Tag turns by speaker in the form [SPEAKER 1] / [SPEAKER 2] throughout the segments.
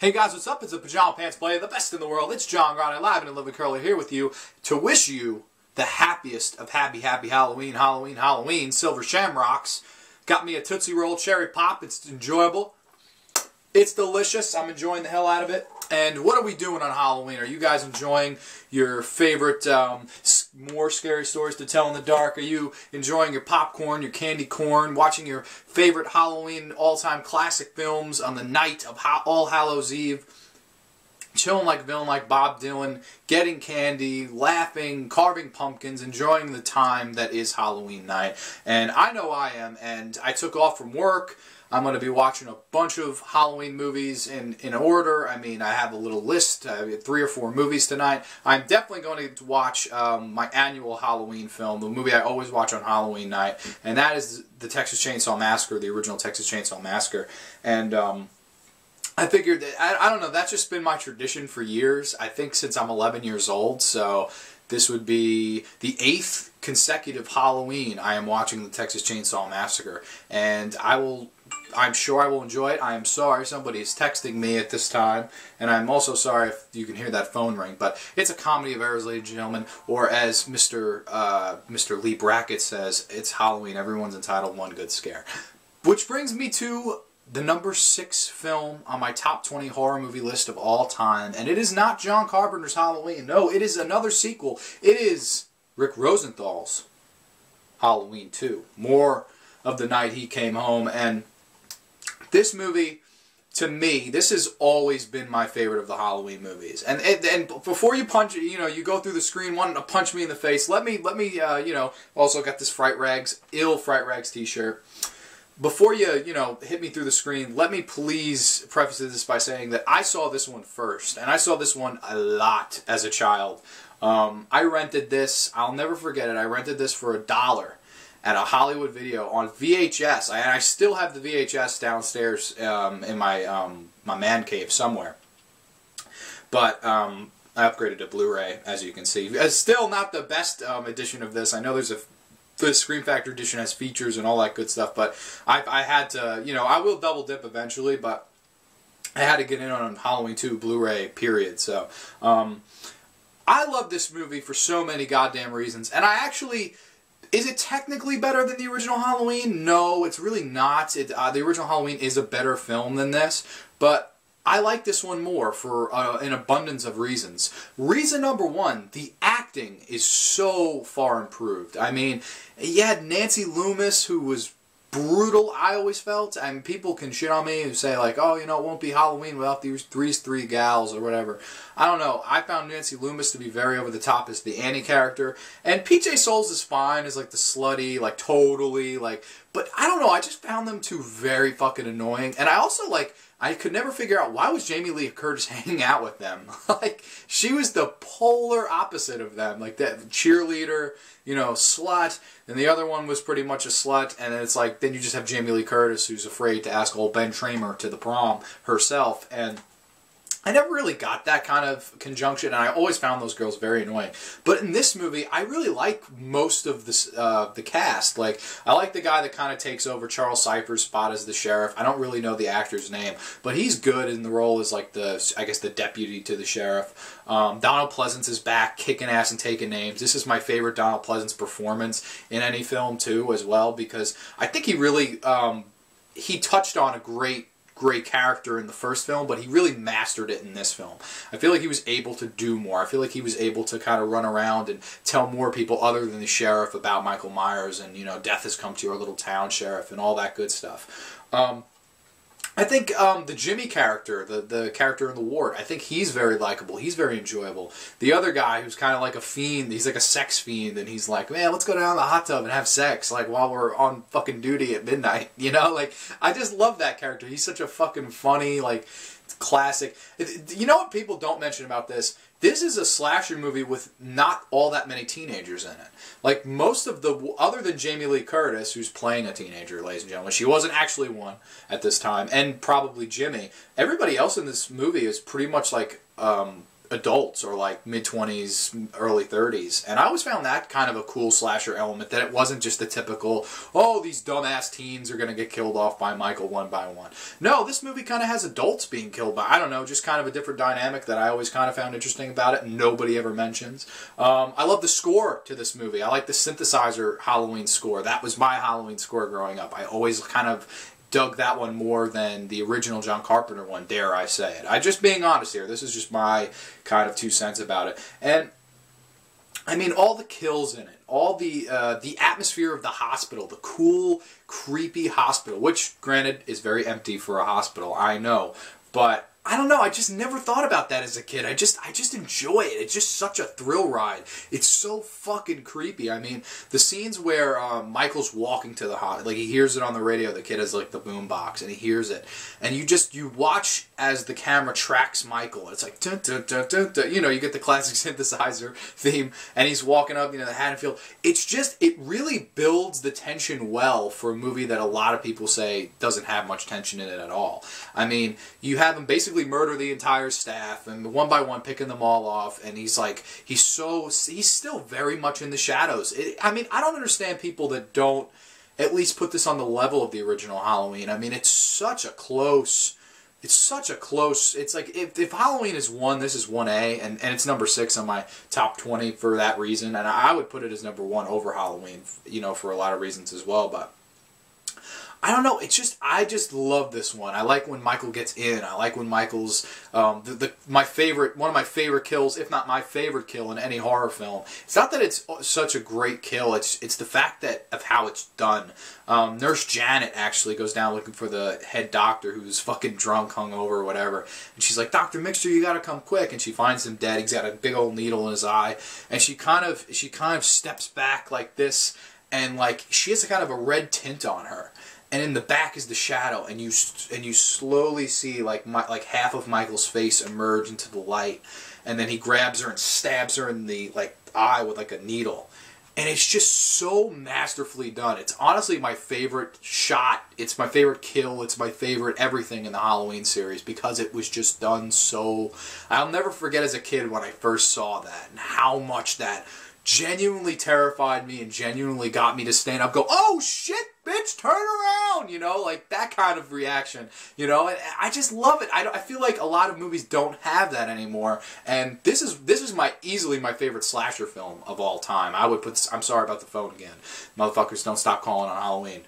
[SPEAKER 1] Hey guys, what's up? It's the Pajama Pants Player, the best in the world. It's John Grande, live and in Living Curly here with you to wish you the happiest of happy Halloween, Halloween, Halloween. Silver Shamrocks. Got me a Tootsie Roll Cherry Pop. It's enjoyable. It's delicious. I'm enjoying the hell out of it. And what are we doing on Halloween? Are you guys enjoying your favorite more scary stories to tell in the dark? Are you enjoying your popcorn, your candy corn, watching your favorite Halloween all-time classic films on the night of All Hallows Eve? Chilling like a villain like Bob Dylan, getting candy, laughing, carving pumpkins, enjoying the time that is Halloween night. And I know I am, and I took off from work. I'm going to be watching a bunch of Halloween movies in order. I mean, I have a little list. I have 3 or 4 movies tonight. I'm definitely going to watch my annual Halloween film, the movie I always watch on Halloween night, and that is the Texas Chainsaw Massacre, the original Texas Chainsaw Massacre. And I figured that, I don't know, that's just been my tradition for years. I think since I'm 11 years old, so this would be the 8th consecutive Halloween I am watching the Texas Chainsaw Massacre. And I'm sure I will enjoy it. I am sorry somebody is texting me at this time, and I'm also sorry if you can hear that phone ring, but it's a comedy of errors, ladies and gentlemen, or as Mr. Lee Brackett says, it's Halloween, everyone's entitled to one good scare. Which brings me to the number 6 film on my top 20 horror movie list of all time, and it is not John Carpenter's Halloween. No, it is another sequel. It is Rick Rosenthal's Halloween 2. More of the night he came home, and this movie, to me, this has always been my favorite of the Halloween movies. And before you punch, you go through the screen wanting to punch me in the face, let me, also got this Ill Fright Rags t-shirt. Before you, hit me through the screen, let me please preface this by saying that I saw this one first, and I saw this one a lot as a child. I rented this, I'll never forget it, I rented this for $1 at a Hollywood Video on VHS. I still have the VHS downstairs in my my man cave somewhere. But I upgraded to Blu-ray, as you can see. It's still not the best edition of this. I know the Scream Factory edition has features and all that good stuff, but I had to, I will double dip eventually, but I had to get in on Halloween 2 Blu-ray, period. So, I love this movie for so many goddamn reasons, and I actually... Is it technically better than the original Halloween? No, it's really not. The original Halloween is a better film than this, but I like this one more for an abundance of reasons. Reason number 1, the acting is so far improved. I mean, you had Nancy Loomis, who was brutal, I always felt, and people can shit on me who say like, oh, it won't be Halloween without these three gals or whatever. I don't know. I found Nancy Loomis to be very over the top as the Annie character, and PJ Souls is fine as like the slutty, like totally, like, but I don't know, I just found them two very fucking annoying, and I also I could never figure out why was Jamie Lee Curtis hanging out with them. Like, she was the polar opposite of them. Like, that cheerleader, slut, and the other one was pretty much a slut, and then it's like, then you just have Jamie Lee Curtis who's afraid to ask old Ben Tramer to the prom herself, and I never really got that kind of conjunction, and I always found those girls very annoying. But in this movie, I really like most of the cast. Like, I like the guy that kind of takes over Charles Cypher's spot as the sheriff. I don't really know the actor's name, but he's good in the role as like the deputy to the sheriff. Donald Pleasence is back, kicking ass and taking names. This is my favorite Donald Pleasence performance in any film too, as well, because I think he really he touched on a great character in the first film, but he really mastered it in this film. I feel like he was able to do more. I feel like he was able to kind of run around and tell more people other than the sheriff about Michael Myers and, death has come to your little town, sheriff, and all that good stuff. I think the Jimmy character, the character in the ward, I think he's very likable. He's very enjoyable. The other guy who's kind of like a fiend, he's like a sex fiend, and he's like, man, let's go down to the hot tub and have sex, like, while we're on fucking duty at midnight, Like, I just love that character. He's such a fucking funny, like, classic. You know what people don't mention about this? This is a slasher movie with not all that many teenagers in it. Like, most of other than Jamie Lee Curtis, who's playing a teenager, ladies and gentlemen, she wasn't actually one at this time, and probably Jimmy, everybody else in this movie is pretty much like adults or like mid-20s, early 30s. And I always found that kind of a cool slasher element, that it wasn't just the typical, oh, these dumbass teens are going to get killed off by Michael one by one. No, this movie kind of has adults being killed by, I don't know, just kind of a different dynamic that I always kind of found interesting about it, and nobody ever mentions. I love the score to this movie. I like the synthesizer Halloween score. That was my Halloween score growing up. I always kind of dug that one more than the original John Carpenter one, dare I say it. I'm just being honest here. This is just my kind of 2 cents about it. And, I mean, all the kills in it, all the atmosphere of the hospital, the cool, creepy hospital, which, granted, is very empty for a hospital, I know, but I don't know, I just never thought about that as a kid. I just enjoy it. It's just such a thrill ride. It's so fucking creepy. I mean, the scenes where Michael's walking to the hospital, like he hears it on the radio, the kid has like the boom box, and he hears it. And you watch as the camera tracks Michael. It's like, dun, dun, dun, dun, dun. You know, you get the classic synthesizer theme, and he's walking up, you know, the Haddonfield. It's just, it really builds the tension well for a movie that a lot of people say doesn't have much tension in it at all. I mean, you have him basically murder the entire staff and one by one picking them all off, and he's still very much in the shadows. I mean, I don't understand people that don't at least put this on the level of the original Halloween. I mean, it's like if Halloween is 1, this is 1A, and it's number 6 on my top 20 for that reason, and I would put it as number 1 over Halloween, you know, for a lot of reasons as well. But I don't know, I just love this one. I like when Michael gets in. I like when Michael's, one of my favorite kills, if not my favorite kill in any horror film. It's not that it's such a great kill, it's the fact of how it's done. Nurse Janet actually goes down looking for the head doctor who's fucking drunk, hungover, or whatever. And she's like, Dr. Mixter, you gotta come quick. And she finds him dead. He's got a big old needle in his eye. And she kind of steps back like this, and like, she has a kind of a red tint on her. And in the back is the shadow, and you slowly see like half of Michael's face emerge into the light, and then he grabs her and stabs her in the eye with like a needle, and it's just so masterfully done. It's honestly my favorite shot. It's my favorite kill. It's my favorite everything in the Halloween series because it was just done so. I'll never forget as a kid when I first saw that and how much that genuinely terrified me and genuinely got me to stand up, go, oh shit, bitch, turn around, you know, like that kind of reaction, you know, and I just love it. I feel like a lot of movies don't have that anymore, and this is easily my favorite slasher film of all time. I would put, I'm sorry about the phone again, motherfuckers, don't stop calling on Halloween.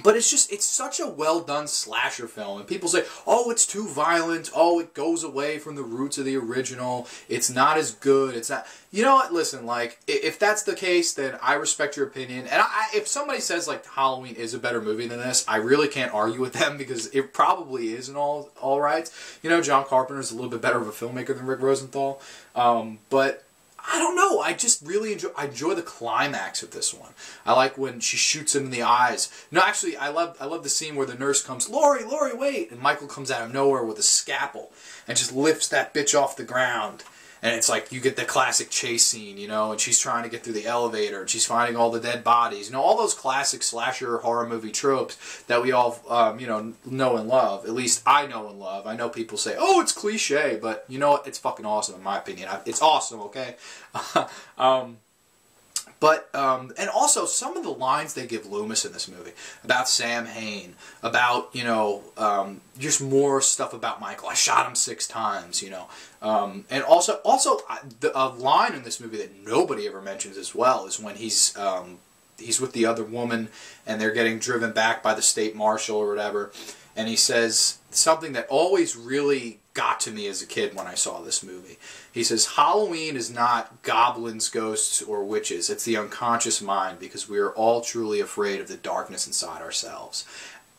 [SPEAKER 1] But it's such a well-done slasher film. And people say, oh, it's too violent. Oh, it goes away from the roots of the original. It's not as good. It's not... You know what? Listen, like, if that's the case, then I respect your opinion. And if somebody says, like, Halloween is a better movie than this, I really can't argue with them because it probably is in all rights. You know, John Carpenter's a little bit better of a filmmaker than Rick Rosenthal. But I don't know. I just really enjoy the climax of this one. I like when she shoots him in the eyes. No, actually, I love the scene where the nurse comes, Laurie, wait! And Michael comes out of nowhere with a scalpel and just lifts that bitch off the ground. And it's like, you get the classic chase scene, you know, and she's trying to get through the elevator, and she's finding all the dead bodies. You know, all those classic slasher horror movie tropes that we all, you know and love. At least I know and love. I know people say, oh, it's cliche, but you know what? It's fucking awesome in my opinion. It's awesome, okay? And also, some of the lines they give Loomis in this movie, about Sam Hain, about, you know, just more stuff about Michael. I shot him 6 times, you know. And also, a line in this movie that nobody ever mentions as well is when he's with the other woman, and they're getting driven back by the state marshal or whatever, and he says something that always really got to me as a kid when I saw this movie. He says, Halloween is not goblins, ghosts, or witches. It's the unconscious mind, because we are all truly afraid of the darkness inside ourselves.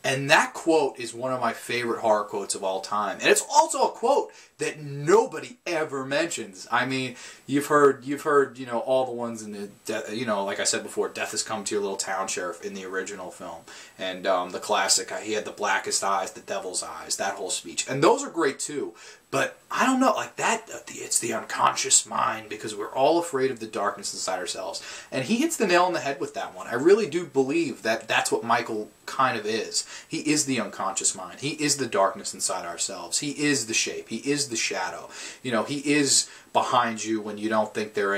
[SPEAKER 1] And that quote is one of my favorite horror quotes of all time. And it's also a quote that nobody ever mentions. I mean, you've heard, you know, all the ones in the, you know, like I said before, Death Has Come to Your Little Town, Sheriff, in the original film. And the classic, he had the blackest eyes, the devil's eyes, that whole speech. And those are great too. But I don't know, like that, it's the unconscious mind, because we're all afraid of the darkness inside ourselves. And he hits the nail on the head with that one. I really do believe that that's what Michael kind of is. He is the unconscious mind. He is the darkness inside ourselves. He is the shape. He is the shadow. You know, he is behind you when you don't think they're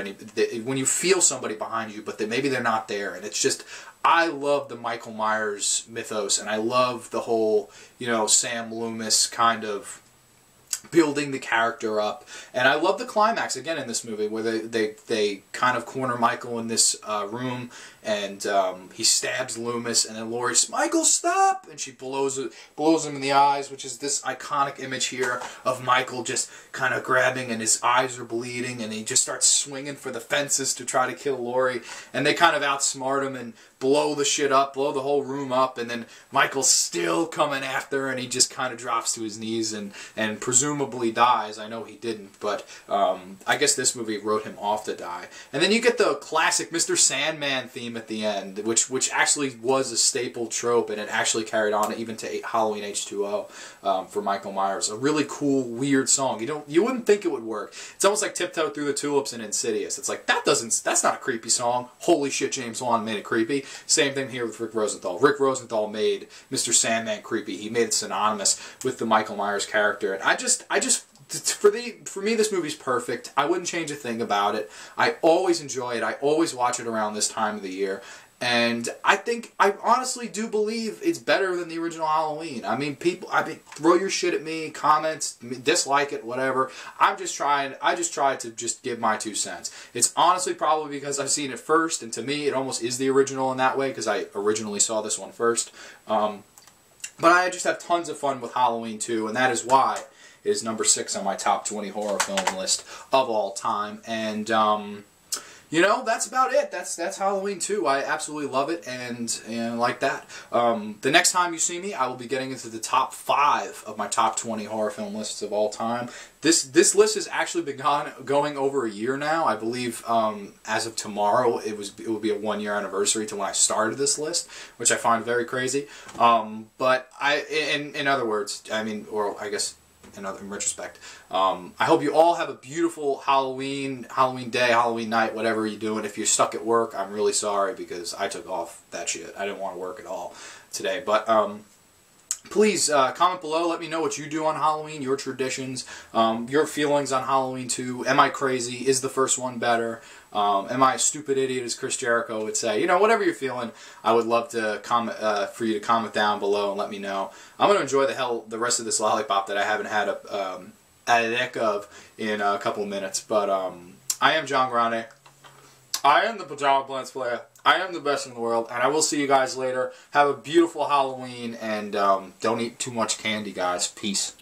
[SPEAKER 1] when you feel somebody behind you, but maybe they're not there. And it's just, I love the Michael Myers mythos, and I love the whole, you know, Sam Loomis kind of building the character up. And I love the climax again in this movie, where they kind of corner Michael in this room, and he stabs Loomis, and then Laurie's, "Michael, stop!" and she blows him in the eyes, which is this iconic image here of Michael just kind of grabbing, and his eyes are bleeding, and he just starts swinging for the fences to try to kill Laurie, and they kind of outsmart him and blow the shit up, blow the whole room up, and then Michael's still coming after, and he just kind of drops to his knees and presumably dies. I know he didn't, but I guess this movie wrote him off to die. And then you get the classic Mr. Sandman theme at the end, which actually was a staple trope, and it actually carried on even to Halloween H2O for Michael Myers. A really cool, weird song. You wouldn't think it would work. It's almost like Tiptoe Through the Tulips and Insidious. It's like, that's not a creepy song. Holy shit, James Wan made it creepy. Same thing here with Rick Rosenthal. Rick Rosenthal made Mr. Sandman creepy. He made it synonymous with the Michael Myers character. And for me, this movie's perfect. I wouldn't change a thing about it. I always enjoy it. I always watch it around this time of the year. And I honestly do believe it's better than the original Halloween. I mean, throw your shit at me, comments, dislike it, whatever. I just try to just give my 2 cents. It's honestly probably because I've seen it first, and to me, it almost is the original in that way, because I originally saw this one first. But I just have tons of fun with Halloween 2, and that is why it is number 6 on my top 20 horror film list of all time. And, you know, that's about it. That's Halloween 2. I absolutely love it, and like that. The next time you see me, I will be getting into the top 5 of my top 20 horror film lists of all time. This list has actually been going over a year now. I believe as of tomorrow, it will be a 1-year anniversary to when I started this list, which I find very crazy. But in other words, I mean, or I guess in retrospect, I hope you all have a beautiful Halloween day, Halloween night, whatever you're doing. If you're stuck at work, I'm really sorry, because I took off that shit. I didn't want to work at all today. But please comment below. Let me know what you do on Halloween, your traditions, your feelings on Halloween 2. Am I crazy? Is the first one better? Am I a stupid idiot, as Chris Jericho would say? You know, whatever you're feeling, I would love to for you to comment down below and let me know. I'm going to enjoy the rest of this lollipop that I haven't had a lick of in a couple of minutes. But I am John Grande. I am the Pajama Blends player. I am the best in the world, and I will see you guys later. Have a beautiful Halloween, and don't eat too much candy, guys. Peace.